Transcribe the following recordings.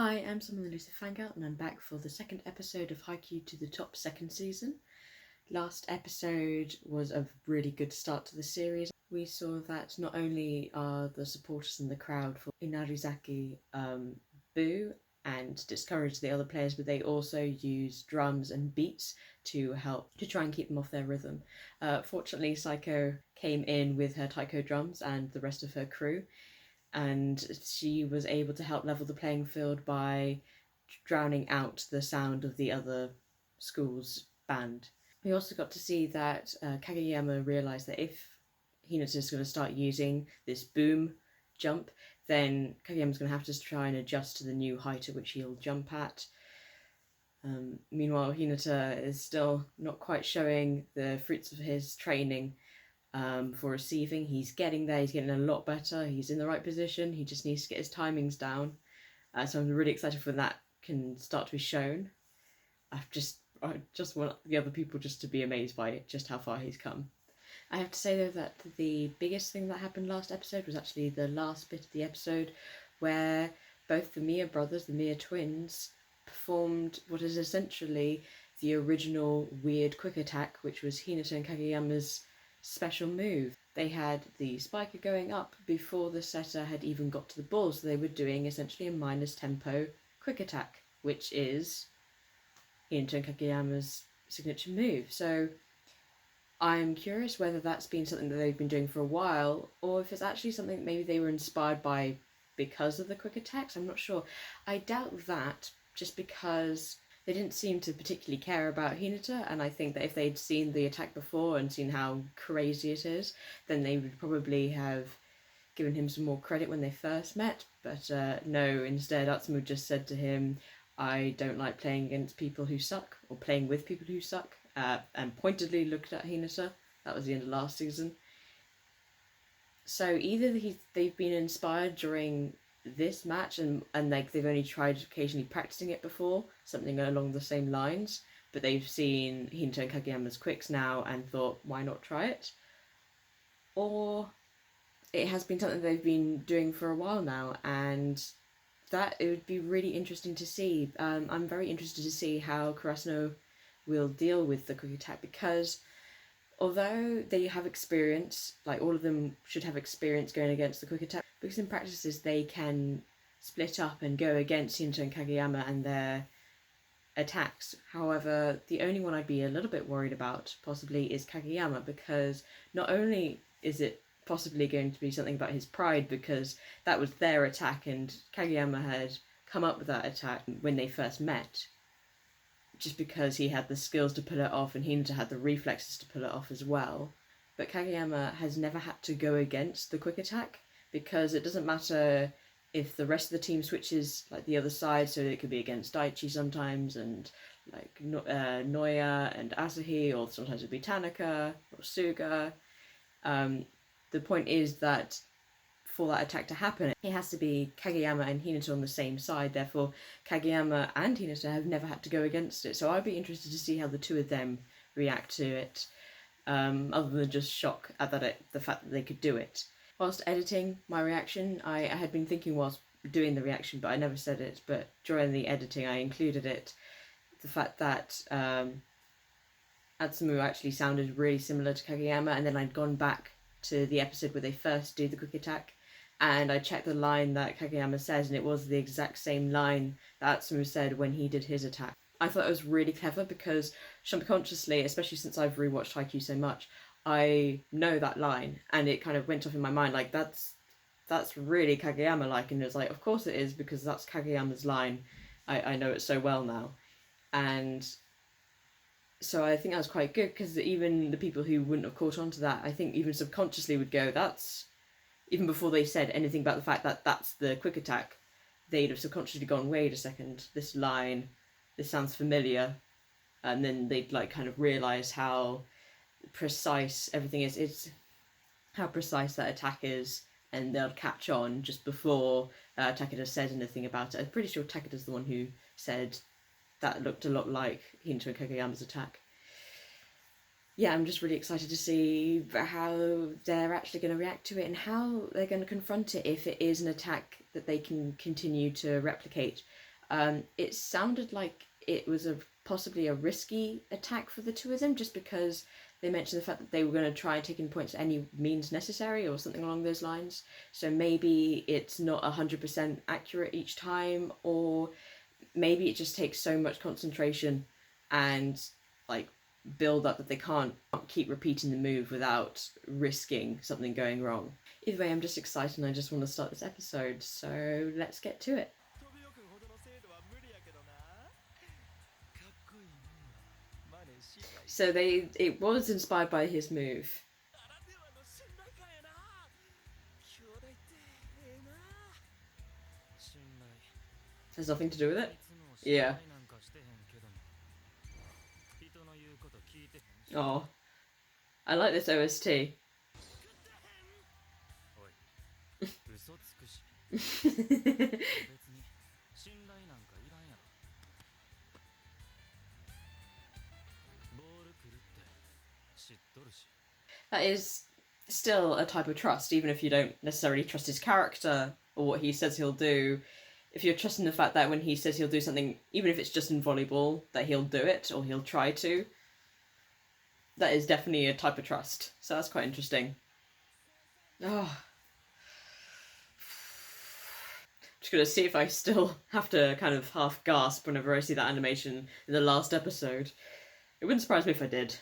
Hi, I'm Summer the Elusive Fangirl, and I'm back for the second episode of Haikyuu to the Top second season. Last episode was a really good start to the series. We saw that not only are the supporters in the crowd for Inarizaki boo and discourage the other players, but they also use drums and beats to help to try and keep them off their rhythm. Fortunately, Psycho came in with her taiko drums and the rest of her crew, and she was able to help level the playing field by drowning out the sound of the other school's band. We also got to see that Kageyama realised that if Hinata is going to start using this boom jump, then Kageyama's going to have to try and adjust to the new height at which he'll jump at. Meanwhile, Hinata is still not quite showing the fruits of his training for receiving. He's getting there, he's getting a lot better, he's in the right position, he just needs to get his timings down. So I'm really excited for when that can start to be shown. I just want the other people just to be amazed by it, just how far he's come. I have to say though that the biggest thing that happened last episode was actually the last bit of the episode where both the Mia brothers, the Mia twins, performed what is essentially the original weird quick attack, which was Hinata and Kageyama's special move. They had the spiker going up before the setter had even got to the ball, so they were doing essentially a minus tempo quick attack, which is Hinata and Kageyama's signature move. So I'm curious whether that's been something that they've been doing for a while, or if it's actually something that maybe they were inspired by because of the quick attacks. I'm not sure. I doubt that, just because they didn't seem to particularly care about Hinata, and I think that if they'd seen the attack before and seen how crazy it is, then they would probably have given him some more credit when they first met. But no, instead Atsumu just said to him, I don't like playing against people who suck, or playing with people who suck, and pointedly looked at Hinata. That was the end of last season. So either they've been inspired during this match and like they've only tried occasionally practicing it before, something along the same lines, but they've seen Hinata and Kageyama's quicks now and thought, why not try it? Or it has been something they've been doing for a while now, and that it would be really interesting to see. I'm very interested to see how Karasuno will deal with the quick attack, because although they have experience, like all of them should have experience going against the quick attack, because in practices they can split up and go against Hinata and Kageyama and their attacks. However, the only one I'd be a little bit worried about possibly is Kageyama, because not only is it possibly going to be something about his pride, because that was their attack and Kageyama had come up with that attack when they first met, just because he had the skills to pull it off and Hinata had the reflexes to pull it off as well. But Kageyama has never had to go against the quick attack, because it doesn't matter if the rest of the team switches like the other side, so it could be against Daichi sometimes, and like Noya and Asahi, or sometimes it'd be Tanaka or Suga. The point is that for that attack to happen, it has to be Kageyama and Hinata on the same side. Therefore, Kageyama and Hinata have never had to go against it. So I'd be interested to see how the two of them react to it, other than just shock at the fact that they could do it. Whilst editing my reaction, I had been thinking whilst doing the reaction, but I never said it, but during the editing I included it, the fact that Atsumu actually sounded really similar to Kageyama, and then I'd gone back to the episode where they first do the quick attack, and I checked the line that Kageyama says, and it was the exact same line that Atsumu said when he did his attack. I thought it was really clever, because subconsciously, especially since I've rewatched Haikyuu so much, I know that line, and it kind of went off in my mind, like, that's really Kageyama-like, and it was like, of course it is, because that's Kageyama's line. I know it so well now. And so I think that was quite good, because even the people who wouldn't have caught on to that, I think even subconsciously would go, that's... Even before they said anything about the fact that that's the quick attack, they'd have subconsciously gone, wait a second, this line, this sounds familiar. And then they'd like kind of realise how precise everything is. It's how precise that attack is, and they'll catch on just before Takeda said anything about it. I'm pretty sure Takeda's the one who said that looked a lot like Hinata and Kageyama's attack. Yeah, I'm just really excited to see how they're actually going to react to it, and how they're going to confront it if it is an attack that they can continue to replicate. It sounded like it was possibly a risky attack for the two of them, just because they mentioned the fact that they were going to try taking points any means necessary or something along those lines. So maybe it's not 100% accurate each time, or maybe it just takes so much concentration and like build up that they can't keep repeating the move without risking something going wrong. Either way, I'm just excited and I just want to start this episode, so let's get to it. So it was inspired by his move. Has nothing to do with it? Yeah. Oh, I like this OST. That is still a type of trust, even if you don't necessarily trust his character or what he says he'll do. If you're trusting the fact that when he says he'll do something, even if it's just in volleyball, that he'll do it or he'll try to, that is definitely a type of trust. So that's quite interesting. Oh. Just gonna see if I still have to kind of half gasp whenever I see that animation in the last episode. It wouldn't surprise me if I did.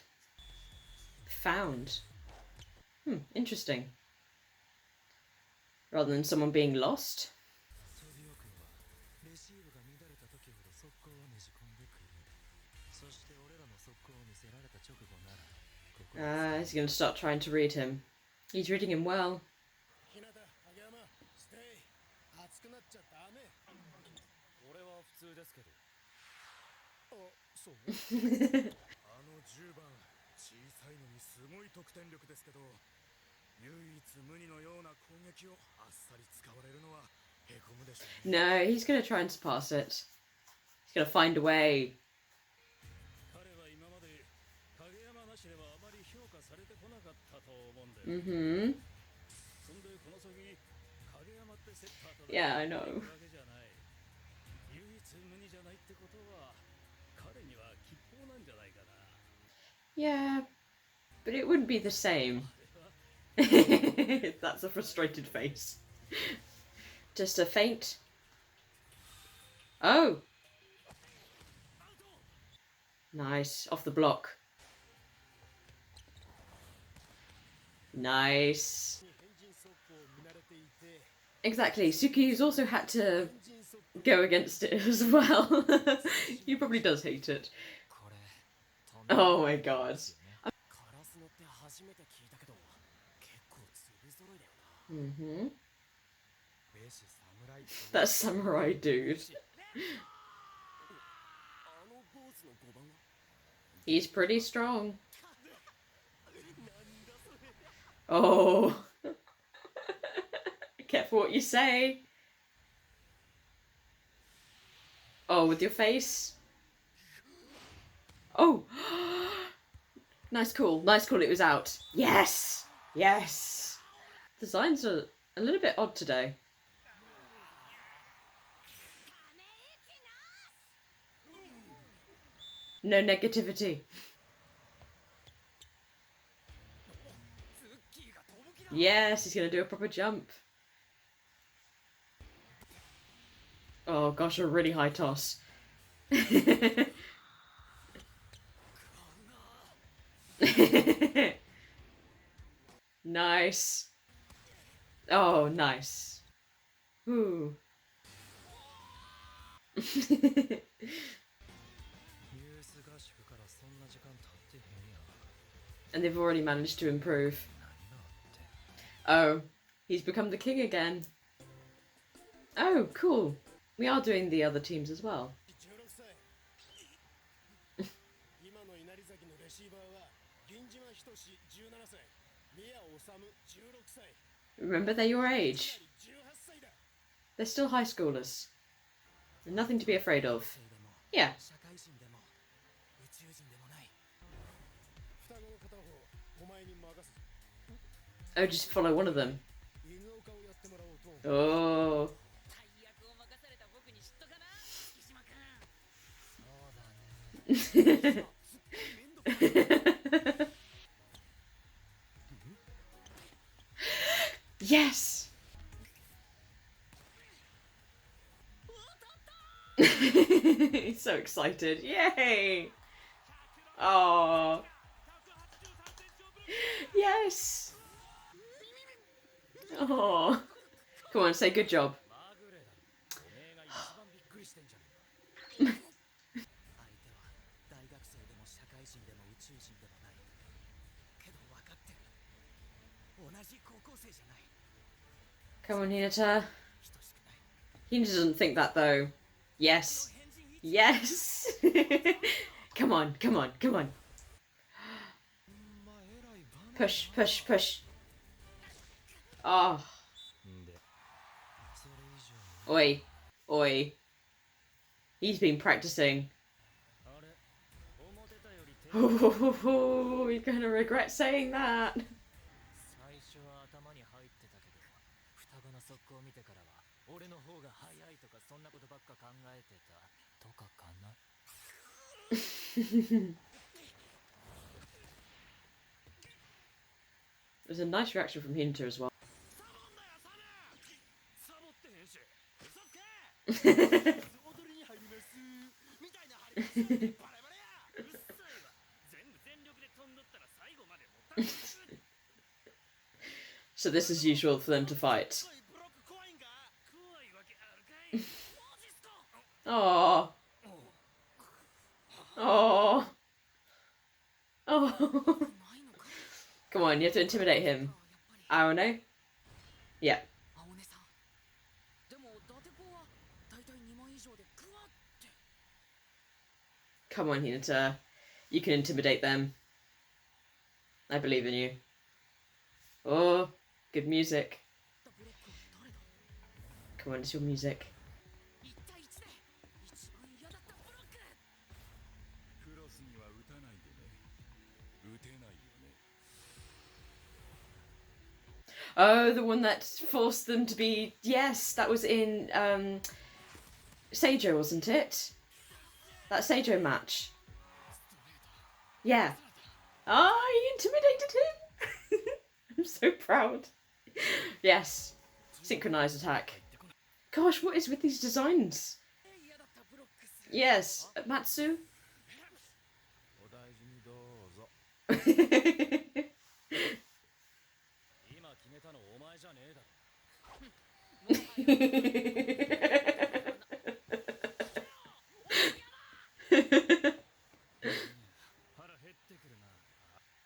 Found. Interesting. Rather than someone being lost. He's going to start trying to read him. He's reading him well. No, he's going to try and surpass it. He's going to find a way. Yeah, I know. Yeah, but it wouldn't be the same. That's a frustrated face. Just a feint. Oh! Nice. Off the block. Nice. Exactly. Tsukki's also had to go against it as well. He probably does hate it. Oh my god. That samurai dude. He's pretty strong. Oh. Careful what you say. Oh, with your face. Oh. Nice call. Nice call. It was out. Yes. Yes. Designs are a little bit odd today. No negativity. Yes, he's gonna do a proper jump. Oh gosh, a really high toss. Nice. Oh, nice. Ooh. And they've already managed to improve. Oh, he's become the king again. Oh, cool. We are doing the other teams as well. Remember, they're your age. They're still high schoolers. And nothing to be afraid of. Yeah. Oh, just follow one of them. Yes! He's so excited. Yay! Oh. Yes! Oh. Come on, say good job. Come on, Hinata. Hinata doesn't think that though. Yes. Yes! Come on, come on, come on. Push, push, push. Oh. Oi. Oi. He's been practicing. Oh, you're gonna regret saying that. There's a nice reaction from Hinta as well. So this is usual for them to fight. Oh. Oh. Oh. Come on, you have to intimidate him. Aone? Yeah. Come on, Hinata. You can intimidate them. I believe in you. Oh, good music. Come on, it's your music. Oh, the one that forced them to be... Yes, that was in Seijo, wasn't it? That Seijo match. Yeah. Ah, you intimidated him! I'm so proud. Yes. Synchronized attack. Gosh, what is with these designs? Yes. Matsu?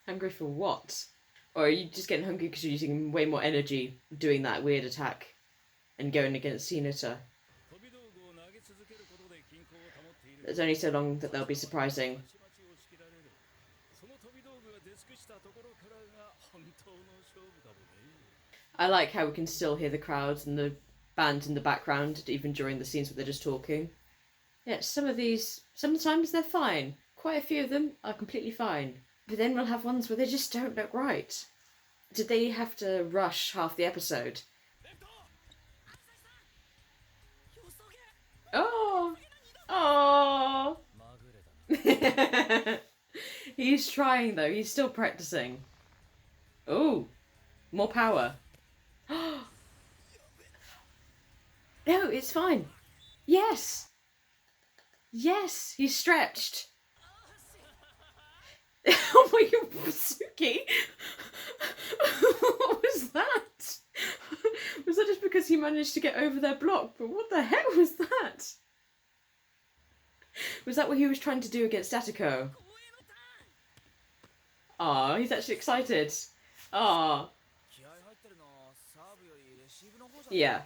Hungry for what? Or are you just getting hungry because you're using way more energy doing that weird attack and going against Hinata? It's only so long that they'll be surprising. I like how we can still hear the crowds and the band in the background, even during the scenes where they're just talking. Yeah, some of these, sometimes they're fine. Quite a few of them are completely fine. But then we'll have ones where they just don't look right. Did they have to rush half the episode? Oh! Oh! He's trying though, he's still practicing. Oh! More power. No, it's fine. Yes! Yes, he's stretched. Oh my god, Tsukki! What was that? Was that just because he managed to get over their block? But what the heck was that? Was that what he was trying to do against Statiko? Aw, he's actually excited. Aw. Yeah.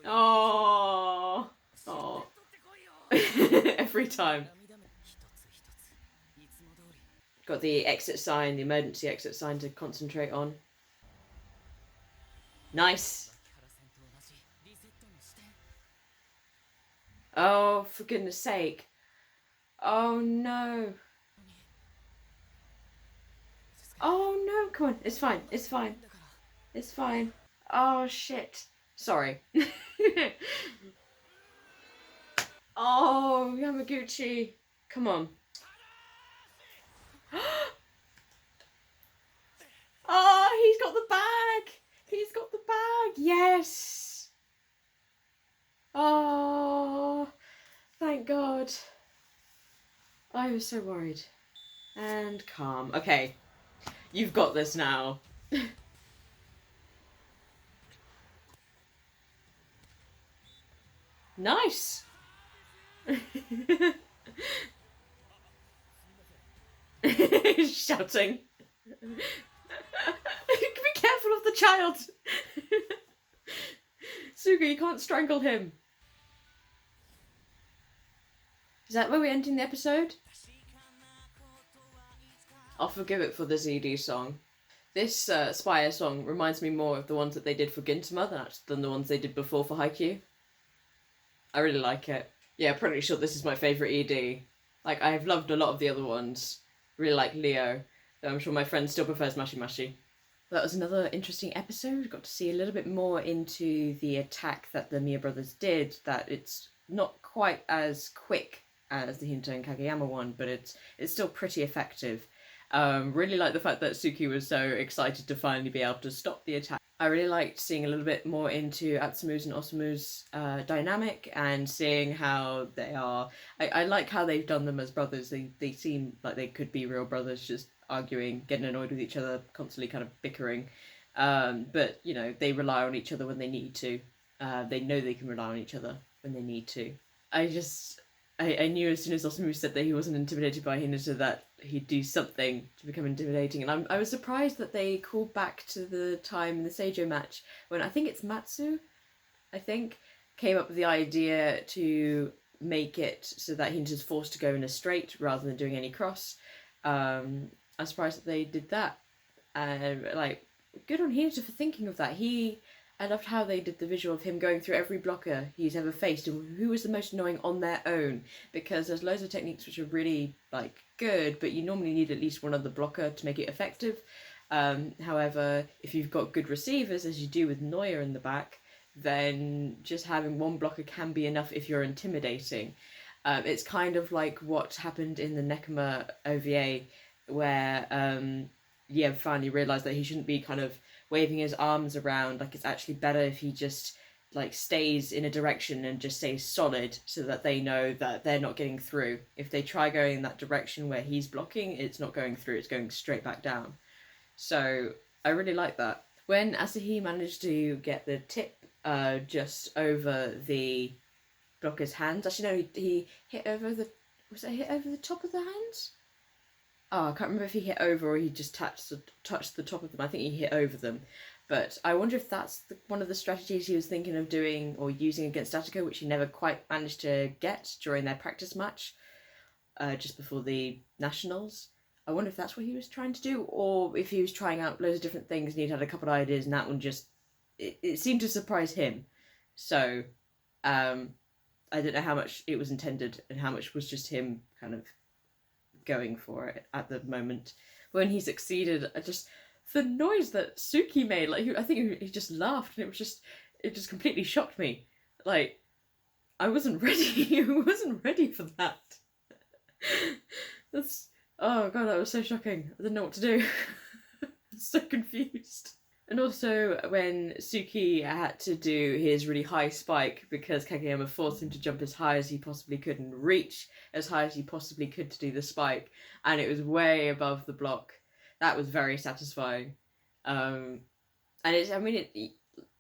Oh. Oh. Every time. Got the exit sign, the emergency exit sign to concentrate on. Nice. Oh, for goodness sake. Oh no. Oh no, come on, it's fine, it's fine. It's fine. Oh shit. Sorry. Oh, Yamaguchi. Come on. Oh, he's got the bag. He's got the bag. Yes. Oh, thank God. I was so worried. And calm. Okay, you've got this now. Nice. Shouting. Be careful of the child. Suga, you can't strangle him. Is that where we're ending the episode? I'll forgive it for the ZD song. This Spire song reminds me more of the ones that they did for Gintama than the ones they did before for Haikyuu. I really like it. Yeah, pretty sure this is my favourite ED. Like, I've loved a lot of the other ones. Really like Leo. I'm sure my friend still prefers Mashi Mashi. That was another interesting episode. Got to see a little bit more into the attack that the Mia brothers did. That it's not quite as quick as the Hinata and Kageyama one, but it's still pretty effective. Really like the fact that Tsukki was so excited to finally be able to stop the attack. I really liked seeing a little bit more into Atsumu's and Osamu's dynamic and seeing how they are. I like how they've done them as brothers. They seem like they could be real brothers, just arguing, getting annoyed with each other, constantly kind of bickering. But, you know, they rely on each other when they need to. They know they can rely on each other when they need to. I knew as soon as Osamu said that he wasn't intimidated by Hinata that he'd do something to become intimidating. And I was surprised that they called back to the time in the Seijo match when I think it's Matsu, came up with the idea to make it so that Hinata's forced to go in a straight rather than doing any cross. I'm surprised that they did that. Good on Hinata for thinking of that. I loved how they did the visual of him going through every blocker he's ever faced and who was the most annoying on their own, because there's loads of techniques which are really good, but you normally need at least one other blocker to make it effective. However, if you've got good receivers, as you do with Neuer in the back, then just having one blocker can be enough if you're intimidating. It's kind of like what happened in the Nekoma OVA, where Yev finally realised that he shouldn't be kind of waving his arms around. It's actually better if he just stays in a direction and just stays solid so that they know that they're not getting through. If they try going in that direction where he's blocking, it's not going through, it's going straight back down. So I really like that. When Asahi managed to get the tip just over the blocker's hands, actually no, he hit over the, was it hit over the top of the hands? Oh, I can't remember if he hit over or he just touched the top of them. I think he hit over them. But I wonder if that's one of the strategies he was thinking of doing or using against Atoko, which he never quite managed to get during their practice match just before the Nationals. I wonder if that's what he was trying to do, or if he was trying out loads of different things and he'd had a couple of ideas and that one just... It seemed to surprise him. So, I don't know how much it was intended and how much was just him kind of going for it at the moment. When he succeeded, the noise that Tsukki made, I think he just laughed, and it just completely shocked me. I wasn't ready. I wasn't ready for that. Oh god, that was so shocking. I didn't know what to do. I was so confused. And also when Tsukki had to do his really high spike because Kageyama forced him to jump as high as he possibly could and reach as high as he possibly could to do the spike, and it was way above the block. That was very satisfying. And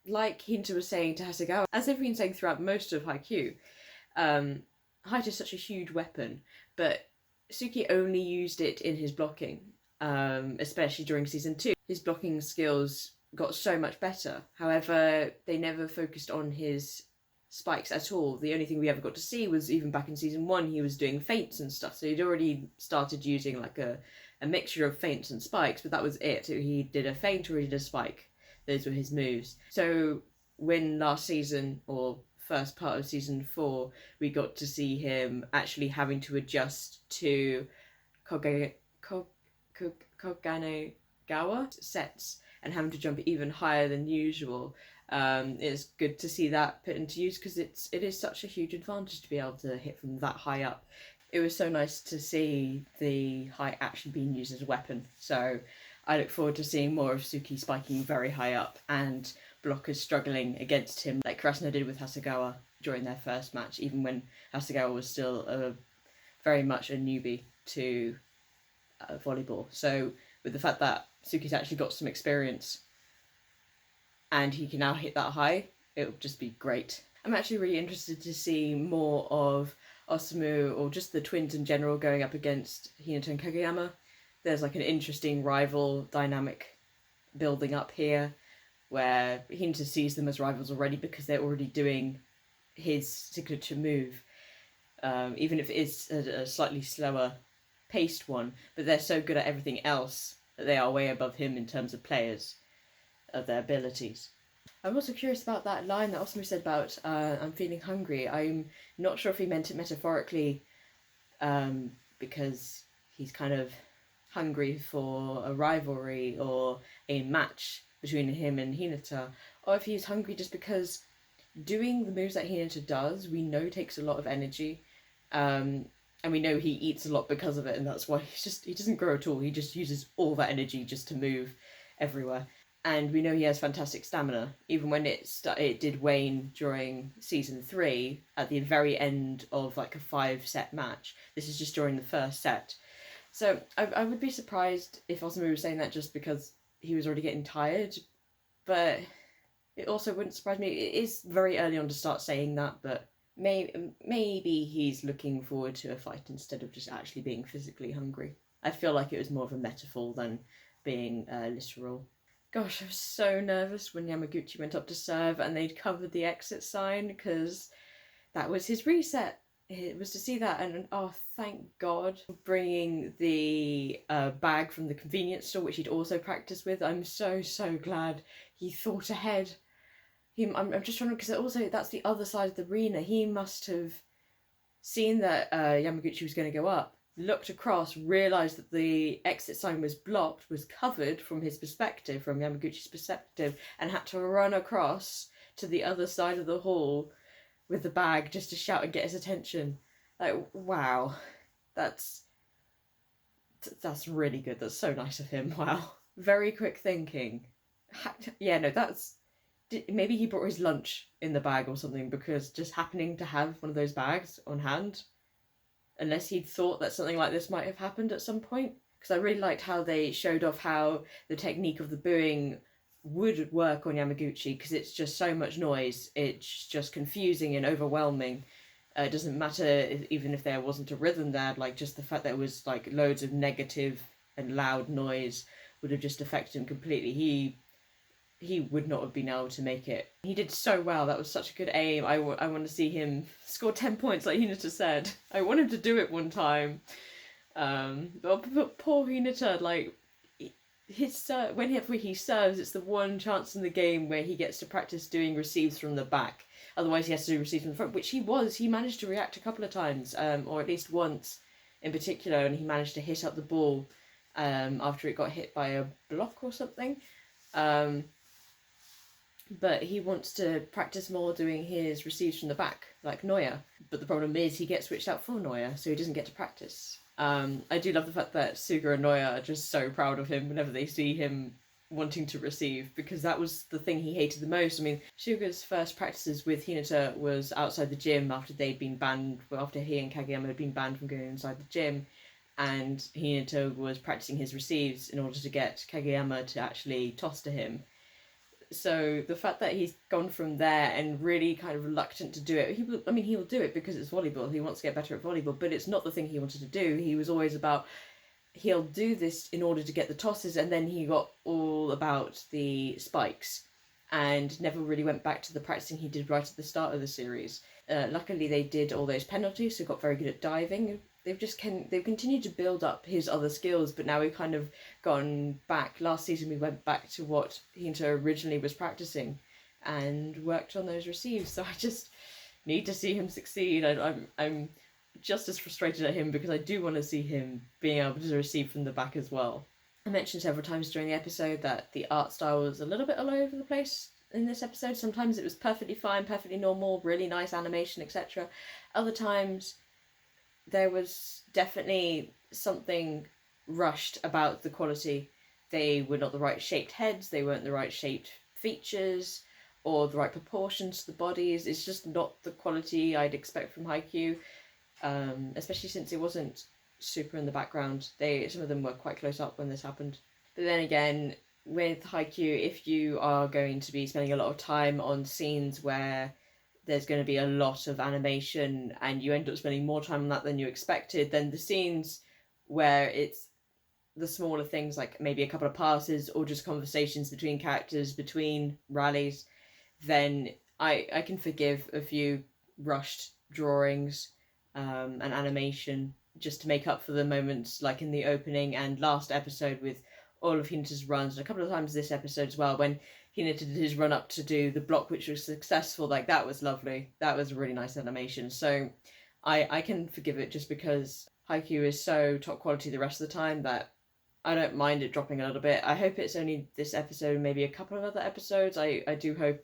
like Hinta was saying to Hasegawa, as they've been saying throughout most of Haikyuu, height is such a huge weapon, but Tsukki only used it in his blocking, especially during season 2. His blocking skills got so much better. However, they never focused on his spikes at all. The only thing we ever got to see was even back in season 1, he was doing feints and stuff. So he'd already started using a mixture of feints and spikes, but that was it. He did a feint or he did a spike. Those were his moves. So when last season, or first part of season 4, we got to see him actually having to adjust to Koganegawa sets and having to jump even higher than usual, It's good to see that put into use because it is such a huge advantage to be able to hit from that high up. It was so nice to see the height actually being used as a weapon. So I look forward to seeing more of Tsukki spiking very high up and blockers struggling against him, like Krasno did with Hasegawa during their first match, even when Hasegawa was still very much a newbie to volleyball. So with the fact that Tsukki's actually got some experience and he can now hit that high, it would just be great. I'm actually really interested to see more of Osamu, or just the twins in general, going up against Hinata and Kageyama. There's like an interesting rival dynamic building up here, where Hinata sees them as rivals already because they're already doing his signature move, even if it is a slightly slower paced one, but they're so good at everything else that they are way above him in terms of players, of their abilities. I'm also curious about that line that Osamu said about I'm feeling hungry. I'm not sure if he meant it metaphorically, because he's kind of hungry for a rivalry or a match between him and Hinata, or if he's hungry just because doing the moves that Hinata does, we know takes a lot of energy, and we know he eats a lot because of it, and that's why he doesn't grow at all. He just uses all that energy just to move everywhere. And we know he has fantastic stamina, even when it did wane during season 3 at the very end of like a 5-set match. This is just during the first set. So I would be surprised if Osamu was saying that just because he was already getting tired, but it also wouldn't surprise me. It is very early on to start saying that, but maybe he's looking forward to a fight instead of just actually being physically hungry. I feel like it was more of a metaphor than being literal. Gosh, I was so nervous when Yamaguchi went up to serve and they'd covered the exit sign, because that was his reset. It was to see that, and oh, thank God, bringing the bag from the convenience store, which he'd also practiced with. I'm so glad he thought ahead. I'm just trying to, because also that's the other side of the arena. He must have seen that Yamaguchi was going to go up, looked across, realised that the exit sign was blocked, was covered from his perspective, from Yamaguchi's perspective, and had to run across to the other side of the hall with the bag just to shout and get his attention. Like, wow. That's really good. That's so nice of him. Wow. Very quick thinking. Yeah, no, maybe he brought his lunch in the bag or something, because just happening to have one of those bags on hand, unless he'd thought that something like this might have happened at some point. Because I really liked how they showed off how the technique of the booing would work on Yamaguchi, because it's just so much noise. It's just confusing and overwhelming. It doesn't matter even if there wasn't a rhythm there, like just the fact that it was like loads of negative and loud noise would have just affected him completely. He would not have been able to make it. He did so well. That was such a good aim. I want to see him score 10 points like Hinata said. I want him to do it one time. But poor Hinata, like, whenever he serves, it's the one chance in the game where he gets to practice doing receives from the back. Otherwise he has to do receives from the front, which he managed to react a couple of times, or at least once in particular, and he managed to hit up the ball after it got hit by a block or something. But he wants to practice more doing his receives from the back, like Neuer. But the problem is he gets switched out for Neuer, so he doesn't get to practice. I do love the fact that Suga and Neuer are just so proud of him whenever they see him wanting to receive, because that was the thing he hated the most. I mean, Suga's first practices with Hinata was outside the gym after they'd been banned, after he and Kageyama had been banned from going inside the gym, and Hinata was practicing his receives in order to get Kageyama to actually toss to him. So the fact that he's gone from there and really kind of reluctant to do it, he will do it because it's volleyball. He wants to get better at volleyball, but it's not the thing he wanted to do. He was always about, he'll do this in order to get the tosses, and then he got all about the spikes and never really went back to the practicing he did right at the start of the series. Luckily they did all those penalties, so he got very good at diving. They've continued to build up his other skills, but now we've kind of gone back. Last season we went back to what Hinata originally was practicing and worked on those receives. So I just need to see him succeed. I'm just as frustrated at him because I do want to see him being able to receive from the back as well. I mentioned several times during the episode that the art style was a little bit all over the place in this episode. Sometimes it was perfectly fine, perfectly normal, really nice animation, etc. Other times there was definitely something rushed about the quality. They were not the right shaped heads, they weren't the right shaped features, or the right proportions to the bodies. It's just not the quality I'd expect from Haikyuu, especially since it wasn't super in the background. Some of them were quite close up when this happened. But then again, with Haikyuu, if you are going to be spending a lot of time on scenes where there's going to be a lot of animation and you end up spending more time on that than you expected, then the scenes where it's the smaller things, like maybe a couple of passes or just conversations between characters, between rallies, then I can forgive a few rushed drawings and animation just to make up for the moments like in the opening and last episode with all of Hinata's runs, and a couple of times this episode as well when Hinata did his run up to do the block, which was successful. Like, that was lovely. That was a really nice animation. So I can forgive it just because Haikyuu is so top quality the rest of the time that I don't mind it dropping a little bit. I hope it's only this episode, maybe a couple of other episodes. I do hope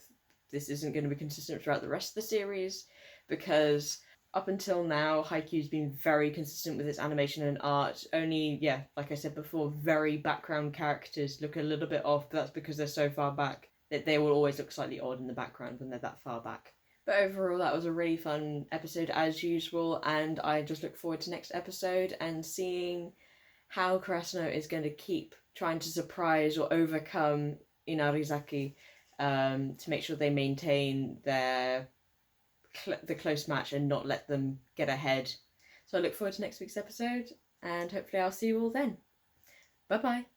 this isn't going to be consistent throughout the rest of the series, because up until now, Haikyuu's been very consistent with its animation and art. Only, yeah, like I said before, very background characters look a little bit off, but that's because they're so far back that they will always look slightly odd in the background when they're that far back. But overall, that was a really fun episode as usual, and I just look forward to next episode and seeing how Karasuno is going to keep trying to surprise or overcome Inarizaki, to make sure they maintain the close match and not let them get ahead. So I look forward to next week's episode, and hopefully I'll see you all then. Bye bye.